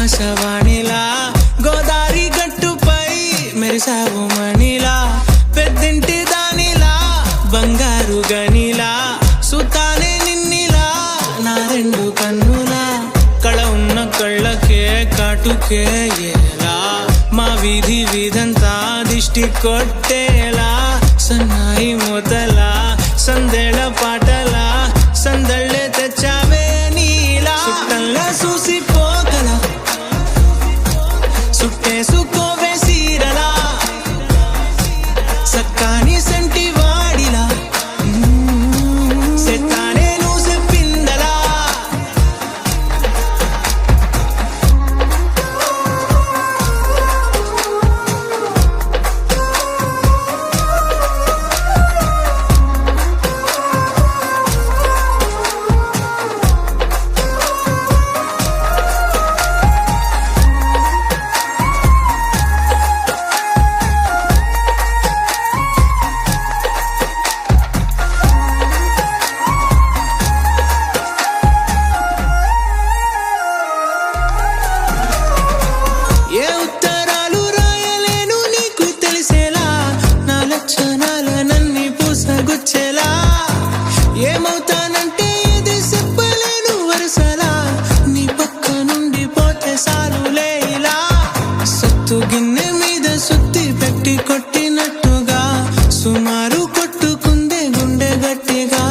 ఆకాశవాణిలా గోదారి గట్టుపై మెరిసావు మణిలా పెద్దింటి దానిలా బంగారు గనిలా సుతానే నిన్నిలా నా రెండు కన్నులా కళ ఉన్న కళ్ళకే కాటుకే ఎలా మా వీధి వీధంతా దిష్టి కొట్టేలా సన్నాయి మొదలా సందేళ పాటలా సందళ్ళే తెచ్చావే నీలా సుట్టంలా చూసిపోగల సుట్టేసుకోవే సీరలా సక్కాని సంటి వాడిలా సెత్తానే నువ్వు చెప్పిందలా ఏ ఉత్తరాలు రాయలేను నీకు తెలిసేలా నా లక్షణాలనన్నీ పూసగుచ్చేలా ఏమవుతానంటే ఇది చెప్పలేను వరుసలా నీ పక్క నుండి పోతే సాలులే ఇలా సత్తు గిన్నె మీద సుత్తి పెట్టి కొట్టినట్టుగా సుమారు కొట్టుకుందే గుండె గట్టిగా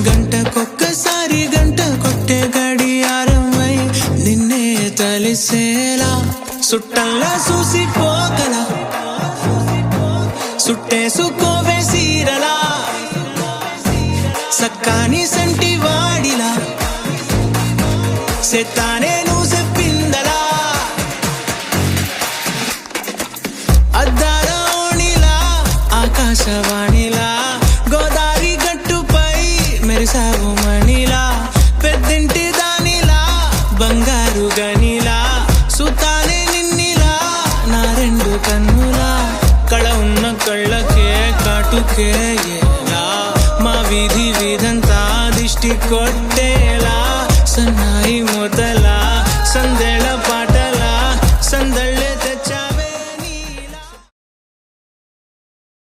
గంటకొక్కసారి గంట కొట్టే గడియారమై నిన్నే తలిసేలా సుట్టంలా చూసిపోగల సుట్టేసుకోవే సీరలా సక్కాని సంటి వాడిలా సెత్తానే నువ్వు చెప్పిందలా అద్దాల ఓణిలా ఆకాశవాణిలా గోదారి గట్టుపై మెరిసావు మణిలా పెద్దింటి దానిలా బంగారు గనిలా సుతానే నిన్నిలా నా రెండు కన్నులా కళ ఉన్న కళ్ళకే కాటుకే ఎలా మా వీధి వీధంతా దిష్టి కొట్టేలా సన్నాయి